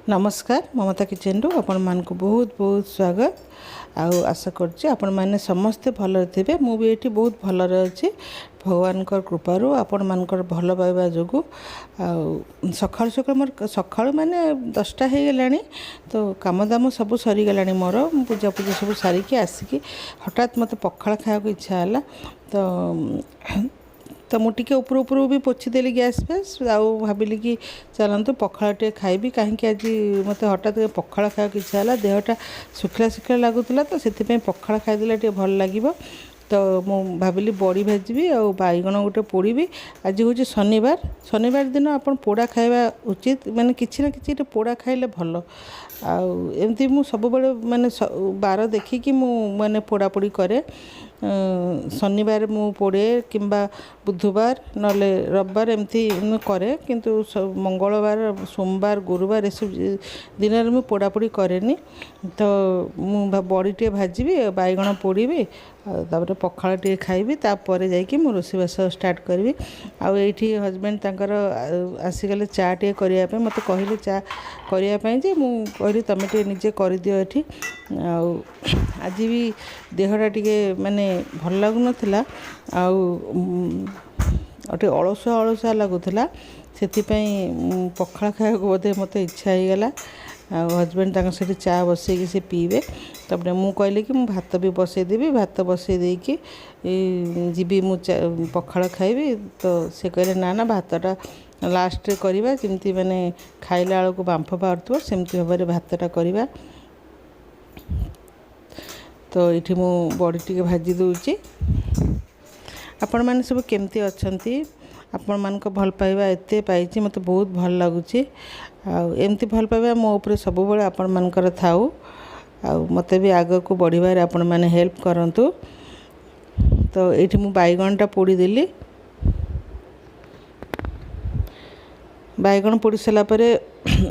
नमस्कार ममता किचन रु आपण मानक बहुत बहुत स्वागत। आशा करछि आपण माने समस्ते भल थे। मु भी एठी बहुत भल अच्छी भगवान कृपारू आपण मानकर भल पाइबा जोगु। सकाल सकाल मोर सकाल माने 10टा हो गला तो काम दाम सब सरीगला मोर पूजा पूजा सब सारिकी आसिकी हठात मत पखाड़ खाया इच्छा है तो मुझे ऊपर ऊपर भी पोछीदेली गैस फैस भाविली कि चलतु पखाड़ टे खाइबी कहीं आज मत हठात पखाड़ खाया इच्छा है देहटा शुखला शुखला लगुला तो से पखाड़ खाईदेला टे भल लगे। तो मु भाविली बड़ी भाजबी और बैगण गोटे पोड़ी। आज हूँ शनिवार दिन आप पोड़ा खाଇବା उचित माने किसी ना किसी पोड़ा खाइले भल। आमती मु सब माने बार देखिकी मु माने पोड़ा पोड़ी करे। शनिवार मु पोड़े किंबा बुधवार नले रविवार एमती करे किंतु मंगलवार सोमवार गुरुवार सब दिन में पोड़ा पोड़ी करेनी। तो मु बड़ी टे भाजबी बैगण पोड़ी तापर पखाड़ टे खाइबी तापर जाइए मु रोषेईबास स्टार्ट करी। आठी हजबैंड तांकर आसीगले चा टे करने मत कहले चा करने जे मु कहली तुम टे निजे कर दियो एठी। आज भी देहटा टिके माने भल लगुनथिला गोटे अलसुआ अलसुआ लगुला से पखाड़ खाया बोधे मत इच्छा हो गला। हजबैंड तक से चा बसैकी से पीबे तब मु कहली कि भात भी बसईदेवी भात बसई देकी जीवी मु पखाड़ खाइबी। तो से कहले ना ना भातटा लास्ट रे करवा जमती माने खाइला बेलू को बांफ बाहर सेमती भाव में भातटा करवा। तो ये मु बड़ी टी भाजी दूची। आपण मैंने सब केमती अच्छी आपण मान भल पाइबा एते पाई मत बहुत भल लगुच। एमती भल पाइबा मो ऊपर सब बड़े आपण मानकर थाऊ मत भी आग को बढ़िबार आपण मैंने हेल्प करंतु। तो ये मु बैगणटा पोड़ी देली बैगण पोड़ी सारापर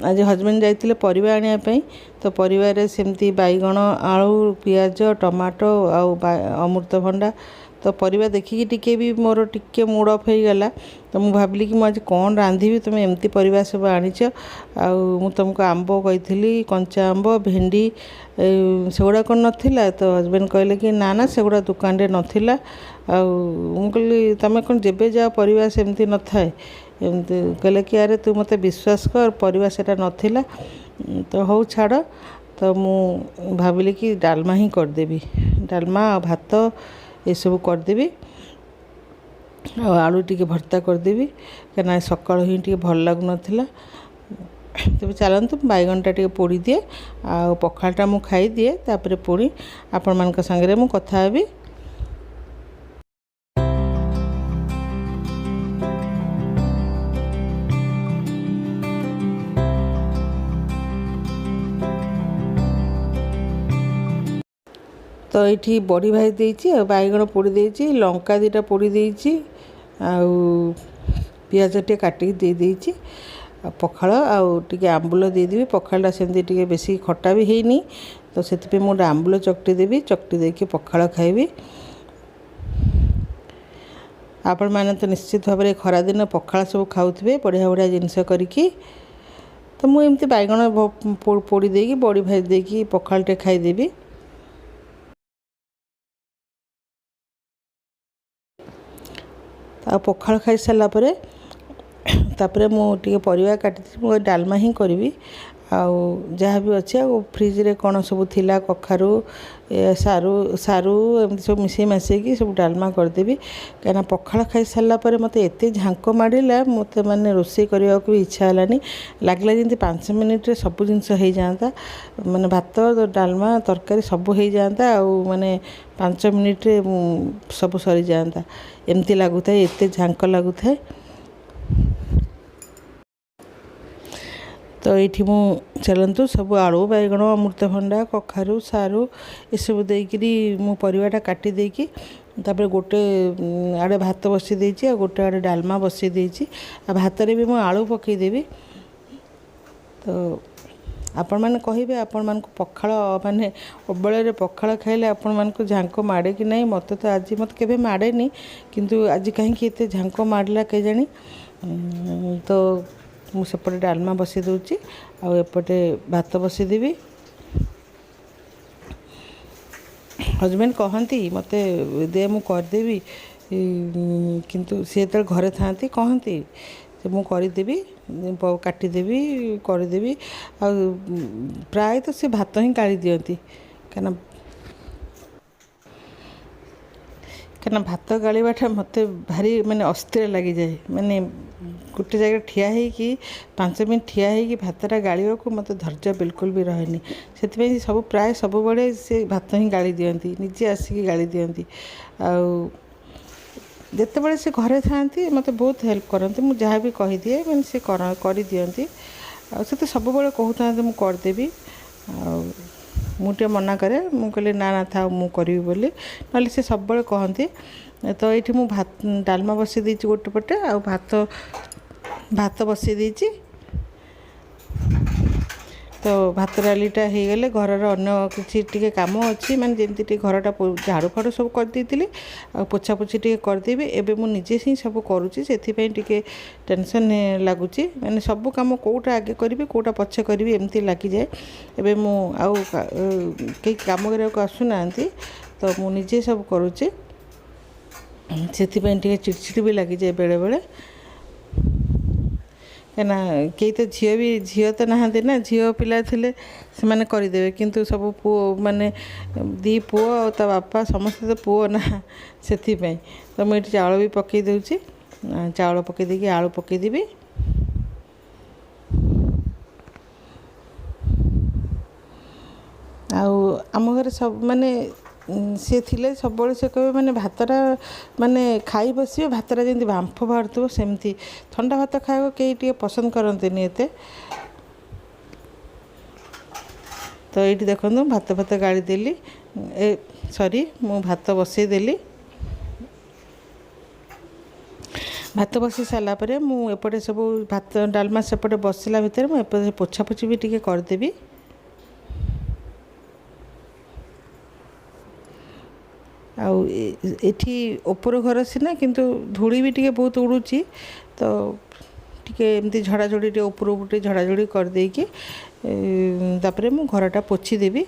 आज हजबैंड जाइए परिवा आने तो परिवार सेमती बैगण आलू पियाज टमाटो अमृतभंडा तो परिवा देखिकी टिके भी मोर टिके मूड ऑफ हो गला। तो मुझे भाविली कि मुझे कौन रांधि तुम एमती परिवा सब आनीच तुमको आंब कही कंचा आंब भेंडी सेगुड़ा कौन नाला। तो हजबैंड कहले कि ना ना सेगुड़ा दुकान रे नाला। कहली तुम कौन जेबे जाओ परिवा सेमती न थाए एमती कहले कि अरे तू मत विश्वास कर परिवा सेटा नथिला। तो हौ छाड़। तो मु भाविली कि डालमा ही करदेवी डालमा भात ये सब करदेवी आलू टिके भर्ता करदेवी कहीं सकाल ही टे भल लगुन। तेज चलतु बैगणटा टे पोड़ी दिए आ पखाड़टा मु खाई दिए तापर पुणी आपण मान संगे मु कथा हेबी। तो ये बड़ी भाई देती बैगण पोड़ी देती लंका दीटा पोड़ी देती पियाज टे काटिक दे देती पखाड़ आउे आंबुल देदेवी पखाड़ा सेमती टे बेसी खट्टा भी हैनी। तो से मुझे आंबुल चकटी देवी चकटी देकी पखाड़ खाइबी। आपण मैंने तो निश्चित भाव में खरा दिन पखाड़ सब खाऊे बढ़िया बढ़िया जिनस करी। तो मुझे बैगण पोड़ी देकी बड़ी भाई देकी पखाड़ टे खाईदेवी। पखाड़ खाई सारापर तापर मुझे परिवा काटी डालमा ही करी। जहाँ भी अच्छे फ्रिज कौन सब थिला कखारू सारू सारू एमती सब मिसई मसैकी सब डालमा करदेवी। कहीं पखाड़ खाई सारापर मत एत झांक माड़ा मत मैंने रोषे करने को भी इच्छा है लगला जमी 5 मिनिट रे सब जिनस हो जाता माने भात डालमा तरकारी सब हो जाता माने 5 मिनिट रे सब सरी जाता एमती लगुता एत झांक लगुता। तो ये मु चलतु सब आलू बैगण अमृतभंडा कखारू सारू ये सब देकरी मु परिवाटा काटी देकी तापर गोटे आड़े भात बसई देची आ गोटे आड़े डालमा बसई देची आ भात रे भी मु आलू पकईदेवी। तो आपण मैंने कहे आपण मान पखाड़ माने अबले पखाड़ खाइले आपण मान झांक माड़े कि नहीं मत तो आज मत के माड़ेनी किंतु आज कहीं झांक माड़ला के जानी। तो ମୁଁ ସେପଟେ ଡାଲମା ବସାଇ ଦେଉଛି ଆଉ ଏପଟେ ଭାତ ବସାଇଦେବି। ହଜବେଣ୍ଡ କହନ୍ତି ମୋତେ ଦେ ମୁଁ କରିଦେବି, କିନ୍ତୁ ସେ ଯେତେବେଳେ ଘରେ ଥାଆନ୍ତି କହନ୍ତି ଯେ ମୁଁ କରିଦେବି, କାଟିଦେବି, କରିଦେବି। ଆଉ ପ୍ରାୟତଃ ସେ ଭାତ ହିଁ ଗାଳି ଦିଅନ୍ତି, କାହିଁକିନା ଭାତ ଗାଳିବାଟା ମୋତେ ଭାରି ମାନେ ଅସ୍ଥିର ଲାଗିଯାଏ। ମାନେ ଗୋଟେ ଜାଗାରେ ଠିଆ ହେଇକି 5 ମିନିଟ୍ ଠିଆ ହେଇକି ଭାତଟା ଗାଳିବାକୁ ମୋତେ ଧୈର୍ଯ୍ୟ ବିଲକୁଲ ବି ରହେନି। ସେଥିପାଇଁ ପ୍ରାୟ ସବୁବେଳେ ସେ ଭାତ ହିଁ ଗାଳି ଦିଅନ୍ତି, ନିଜେ ଆସିକି ଗାଳି ଦିଅନ୍ତି। ଆଉ ଯେତେବେଳେ ସେ ଘରେ ଥାଆନ୍ତି ମୋତେ ବହୁତ ହେଲ୍ପ କରନ୍ତି। ମୁଁ ଯାହା ବି କହିଦିଏ ମାନେ ସେ କରିଦିଅନ୍ତି। ଆଉ ସେ ତ ସବୁବେଳେ କହୁଥାନ୍ତି ମୁଁ କରିଦେବି, ଆଉ ମୁଁ ଟିକେ ମନା କରେ, ମୁଁ କହିଲି ନା ନା ଥାଉ ମୁଁ କରିବି ବୋଲି, ନହେଲେ ସେ ସବୁବେଳେ କହନ୍ତି। ତ ଏଇଠି ମୁଁ ଡାଲମା ବସାଇ ଦେଇଛି ଗୋଟେ ପଟେ, ଆଉ ଭାତ ବସାଇ ଦେଇଛି। ତ ଭାତ ଡାଲିଟା ହେଇଗଲେ ଘରର ଅନ୍ୟ କିଛି ଟିକେ କାମ ଅଛି, ମାନେ ଯେମିତି ଟିକେ ଘରଟା ଝାଡ଼ୁ ଫାଡ଼ୁ ସବୁ କରିଦେଇଥିଲି, ଆଉ ପୋଛାପୋଛି ଟିକେ କରିଦେବି। ଏବେ ମୁଁ ନିଜେ ହିଁ ସବୁ କରୁଛି, ସେଥିପାଇଁ ଟିକେ ଟେନସନ୍ ଲାଗୁଛି। ମାନେ ସବୁ କାମ କେଉଁଟା ଆଗେ କରିବି କେଉଁଟା ପଛେ କରିବି ଏମିତି ଲାଗିଯାଏ। ଏବେ ମୁଁ ଆଉ କେହି କାମ କରିବାକୁ ଆସୁନାହାନ୍ତି, ତ ମୁଁ ନିଜେ ସବୁ କରୁଛି। ସେଥିପାଇଁ ଟିକେ ଚିଡ଼ଚିଡ଼ ବି ଲାଗିଯାଏ ବେଳେବେଳେ, କାହିଁକିନା କେହି ତ ଝିଅ ତ ନାହାନ୍ତି ନା। ଝିଅ ପିଲା ଥିଲେ ସେମାନେ କରିଦେବେ, କିନ୍ତୁ ସବୁ ପୁଅ ମାନେ 2 ପୁଅ ଆଉ ତା ବାପା ସମସ୍ତେ ତ ପୁଅ ନା, ସେଥିପାଇଁ। ତ ମୁଁ ଏଠି ଚାଉଳ ବି ପକାଇ ଦେଉଛି, ଚାଉଳ ପକାଇ ଦେଇକି ଆଳୁ ପକାଇଦେବି। ଆଉ ଆମ ଘରେ ସବୁ ମାନେ ସେ ଥିଲେ ସବୁବେଳେ ସେ କହିବେ ମାନେ ଭାତଟା ମାନେ ଖାଇ ବସିବେ, ଭାତଟା ଯେମିତି ବାମ୍ଫ ବାହାରୁଥିବ ସେମିତି। ଥଣ୍ଡା ଭାତ ଖାଇବାକୁ କେହି ଟିକେ ପସନ୍ଦ କରନ୍ତିନି ଏତେ। ତ ଏଇଠି ଦେଖନ୍ତୁ ଭାତ ଗାଳି ଦେଲି, ମୁଁ ଭାତ ବସାଇ ଦେଲି। ଭାତ ବସାଇ ସାରିଲା ପରେ ମୁଁ ଏପଟେ ସବୁ ଭାତ ଡାଲମା ସେପଟେ ବସିଲା ଭିତରେ ମୁଁ ଏପଟେ ପୋଛାପୋଛି ବି ଟିକେ କରିଦେବି। ଆଉ ଏଠି ଉପର ଘର ସିନା, କିନ୍ତୁ ଧୂଳି ବି ଟିକେ ବହୁତ ଉଡ଼ୁଛି। ତ ଟିକେ ଏମିତି ଝଡ଼ାଝଡ଼ି ଟିକେ ଉପରକୁ ଟିକେ ଝଡ଼ାଝଡ଼ି କରିଦେଇକି ତାପରେ ମୁଁ ଘରଟା ପୋଛିଦେବି।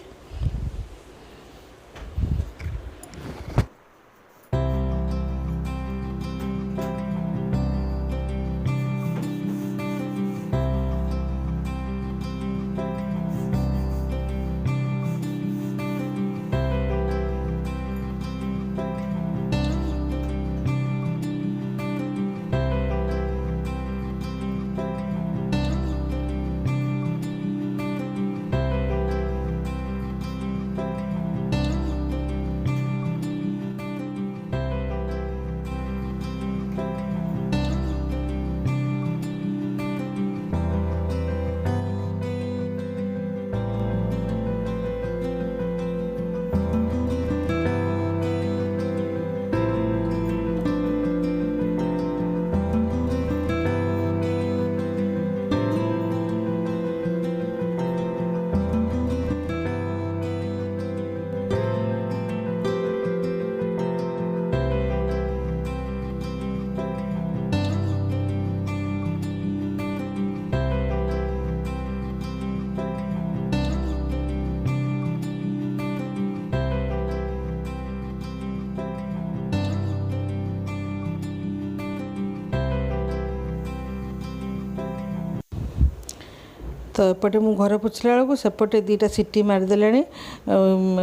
ତ ଏପଟେ ମୁଁ ଘର ପୋଛିଲା ବେଳକୁ ସେପଟେ 2ଟା ସିଟି ମାରିଦେଲାଣି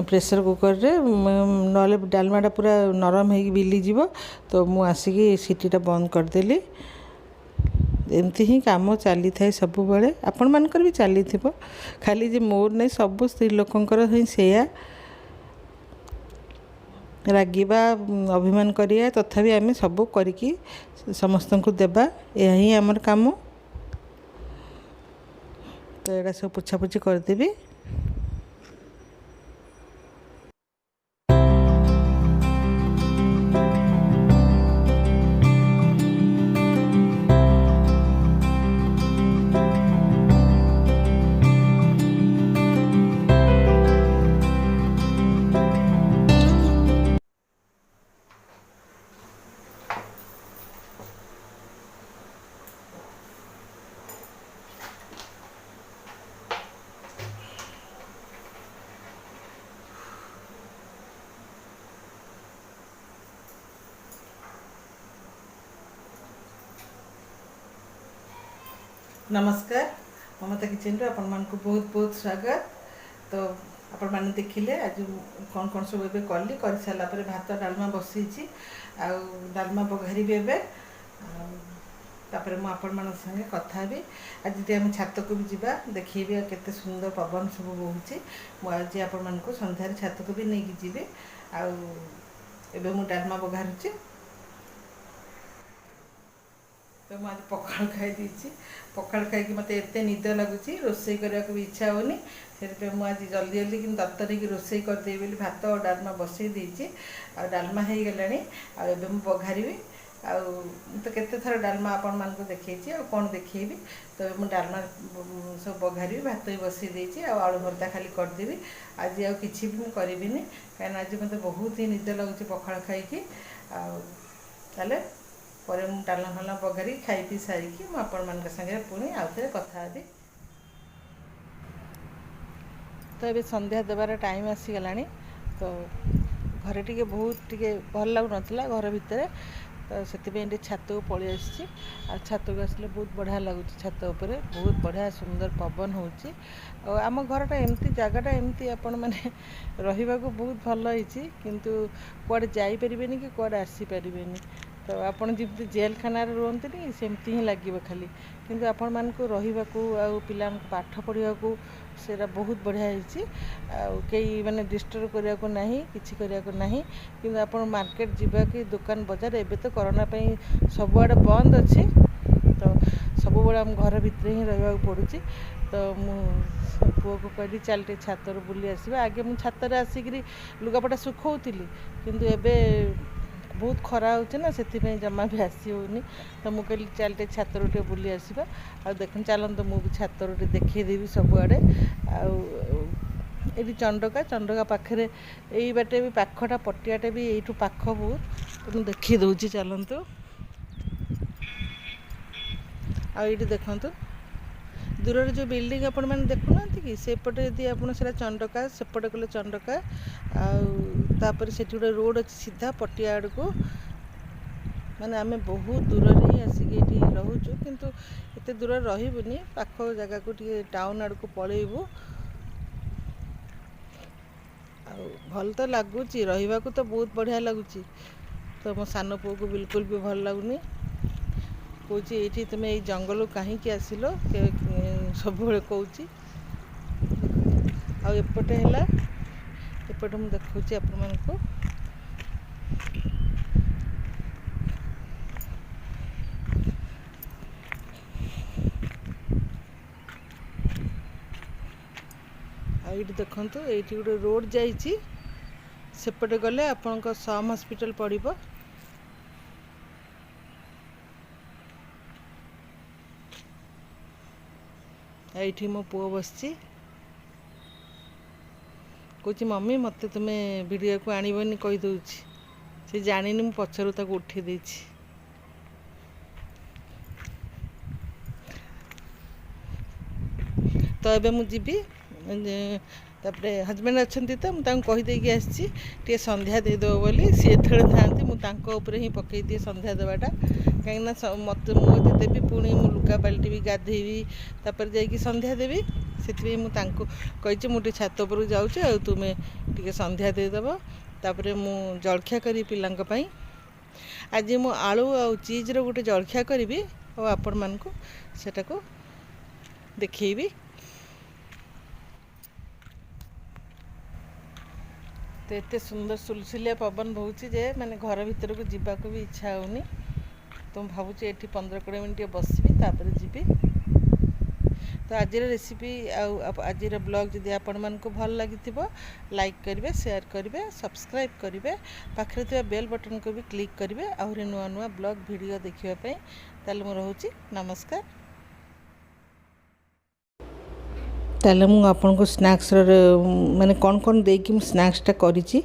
ପ୍ରେସର କୁକରରେ, ନହେଲେ ଡାଲମାଟା ପୁରା ନରମ ହେଇକି ବିଲିଯିବ। ତ ମୁଁ ଆସିକି ସିଟିଟା ବନ୍ଦ କରିଦେଲି। ଏମିତି ହିଁ କାମ ଚାଲିଥାଏ ସବୁବେଳେ, ଆପଣମାନଙ୍କର ବି ଚାଲିଥିବ, ଖାଲି ଯେ ମୋର ନାହିଁ, ସବୁ ସ୍ତ୍ରୀ ଲୋକଙ୍କର ହିଁ ସେଇଆ। ରାଗିବା, ଅଭିମାନ କରିବା, ତଥାପି ଆମେ ସବୁ କରିକି ସମସ୍ତଙ୍କୁ ଦେବା, ଏହା ହିଁ ଆମର କାମ। ତ ଏଇଟା ସବୁ ପୋଛାପୋଛି କରିଦେବି। नमस्कार ममता किचन रे आपण मानक बहुत बहुत स्वागत। तो आपण माने देखिले आज कौन कौन सब एबे कली कर सारा पर भात डालमा बसईची आ डालमा बघारी भी एबे तापर मु आपण मान संगे कथा भी आज जे हम छात को भी जीवा देखिबे केते सुंदर पवन सब बहुची। मु आज आपण मान को संध्यार छात को भी नहीं जीवे आ एबे मु डालमा बघारुची। तो मुझे पखाड़ खाई देती पखाड़ खाई मत एत निद लगुच रोसई करने को भी इच्छा होनी से मुझे जल्दी जल्दी कि तरतरी की रोसई करदे बोली भात और डालमा बसई देती आ डालमा हो गलानी आबे मु बघारी तो केते थर डालमा आपण मान को देखी आ कौन देखी तो मुझे डालमा सब बघारी भात भी बसई देती आलू भर्ता खाली करदेवी आज आ कि भी करी कहीं आज मत बहुत ही निद लगुच पखाड़ खाई ताले पर डालमा फालमा बघारी खाई पी सारिकी आपण मान संगे पुणी आउ थे कथा हेबी। तो ये संध्या देवार टाइम आसीगला तो घरे टी बहुत टी भल लगुन घर भितर तो से छात को पलि आसी छात को आसले बहुत बढ़िया लगुच छात उपर बहुत बढ़िया सुंदर पवन होची आम घरटा एमती जगटा एमती आपण मैंने रहा बहुत भल होती किंतु कुआडे जाई परिबेनी कि कुआडे आसी परिबेनी तो आपन जमी जेल खाना रुहतनी सेमती ही लगे खाली किंतु आपण मान को रहा पिला पाठ पढ़ा सेरा बहुत बढ़िया कई माने डिस्टर्ब करने को नहीं किसी करने को नहीं किंतु आपण मार्केट जीवा कि दुकान बजार एबे तो कोरोना सबुआड़े बंद अच्छे तो सब आम घर भितर ही रहा पड़ुची। तो पुओ को कहली चल टे छातर बुली आसवा आगे मुझे छातर आसिक लुगापटा सुखौली किंतु एबे बहुत खरा हो से जमा भी आसी होनी तो मुझे कहली चल टे छातर टे बुली आसवा आ देख चलते मुझे छातर टे देखदेवी सबुआड़े ये चंडका चंडका पाखे यही बाटे भी पाखटा पटियाटे भी यू पाख बहुत तो मुझे देखी दूची चलतु आईटी देखु दूर जो बिल्डिंग आपण मैंने देखुना कि सेपटे यदि आप चंडका सेपटे कले चंडका आपर से गोटे रोड अच्छी सीधा पटिया आड़ को माने आम बहुत दूर ही आसिक ये रोचु किंतु एत दूर रही पाख जगह को टाउन आड़ को पलैबू भल तो लगुच रहा तो बहुत बढ़िया लगुच। तो मो सान पुओ को बिल्कुल भी भल लगुनि कौच ये तुम ये जंगल कहीं आसिल सब कौच आपटे है एपटे मुझे देखा आपण मानक ये देखु ये गोटे रोड जाइए सेपटे गले आपण सम हॉस्पिटल पड़ो ये मो पुओ बस कौच मम्मी मत तुम्हें वीडियो को आणबनी कहीदे से जानी मु पचर तक उठे दे तो ये मुझे तापरे हजबैंड अच्छा तो मुझे कहीदे आसी संध्या देदेव बोली सी था मुझे ही पकई दिए संध्या देवाटा कहीं मत मुझे देवी पुणी मु लुगा बाल्टी भी गाधेबी तापर जाकि संध्या देवी से मुझे मुझे छात पर जाऊँ तुम्हें टे संध्या देदेव तापर मु जलखिया करी पिलांई आज मु आलू आ चीज रो गोटे जलखिया करी और आपण मानक सेटा को देखी तो एत सुंदर सुलसुलिया पवन बहुची जे माने घर भीतर को जीवा को भी इच्छा होनी तो भावुँ ये 15-20 मिनट बसबी तापर जीवी। तो आज रेसिपी आज ब्लॉग जदि आपण मानक भल लगी लाइक करेंगे शेयर करेंगे सब्सक्राइब करेंगे पाखे थी बेल बटन को भी क्लिक करेंगे आहरी नुआ नुआ ब्लॉग वीडियो देखापी ताले मु रहूची नमस्कार। ताले मु आपन को स्नैक्स माने कौन कौन देकी मु स्नैक्सटा करिछि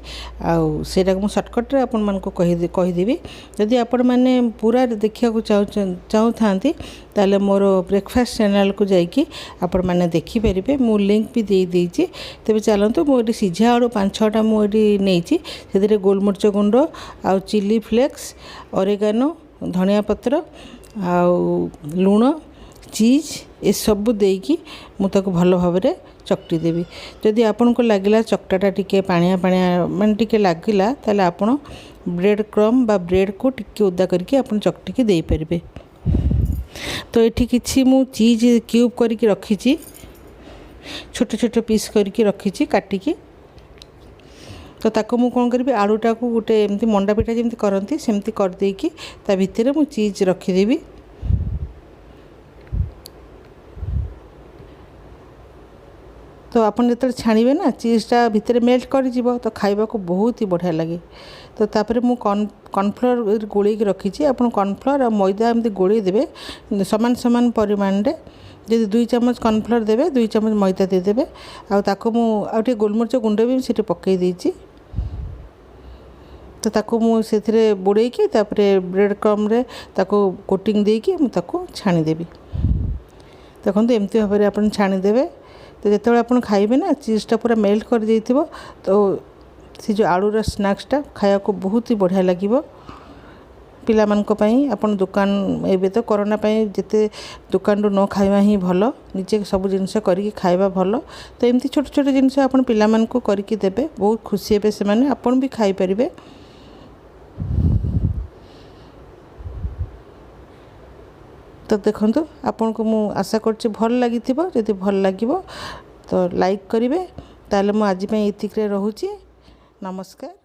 सेटा मु शॉर्टकट रे आपन मान को कहिदेबी जदि आपण माने पूरा देखिया को चाहू थांती ताले मोर ब्रेकफास्ट चैनल को जाइकी आपण माने देखि परिबे मु लिंक भी दे देछि तबे चलंतु मु एटी सिझा आड़ू 5-6टा मु एटी नेछि सेदिरे गोलमरिच गुंड आ चिली फ्लेक्स ऑरिगानो धनिया पत्र आ लूण चीज एसबू देकी मुझे भल भाव चकटी देवी। जदि आपको लगे चकटाटा टिके पाणिया पाणिया मान टिके लगिला ताले आपण ब्रेड क्रम बा ब्रेड को टिके ओदा करके आपण चकटिकी दे पारिबे। तो ये किसी मु चीज क्यूब करके रखी छोट छोट पीस करके रखी काटिकी। तो ताको मु कौन करी आलूटा को गोटे एमती मंडा पिठा जमी करती सेमती करदेकी ता भितर मु चीज रखीदेवी। तो आपन जो छाणीबे ना चीज़टा भितर मेल्ट कर जीवो तो खाइबा को बहुत ही बढ़िया लगे। तो तापर मु कॉर्नफ्लोर गोलैक रखी आपन कॉर्नफ्लोर और मैदा एमती गोलै देबे समान समान परिमाण रे। जदि 2 चम्मच कॉर्नफ्लोर देबे 2 चम्मच मैदा देदेबे आ ताको मु आ टे गोलमरिच गुंड भी सेठी पकई देछि। तो ताको मु सेथिरे बुड़ेकी तापरे ब्रेड क्रम रे ताको कोटिंग देकी मु ताको छाणी देबी। देखो एमती भाव में आपन छाणी देबे। तो जिते आप खाइबे ना चीज़टा पूरा मेल्ट कर देइथिबो तो से जो आलूर स्नैक्सटा खाया को बहुत ही बढ़िया लगे। पिला मानक पई आपन दुकान एबे तो कोरोना पई जिते दुकान रो न खाइबा ही भलो निजे सब जिनस करके खाइबा भलो। तो एमती छोट छोट जिनस आपन पिला मानक करके देबे बहुत खुशी हेबे से माने आपन भी खाइ परिबे। तो देखंतु आपन को मु आशा करछि भल लागिथिबो। जदि भल लागिबो तो लाइक करिवे ताले मु आज पई एतिकरे रहूची। नमस्कार।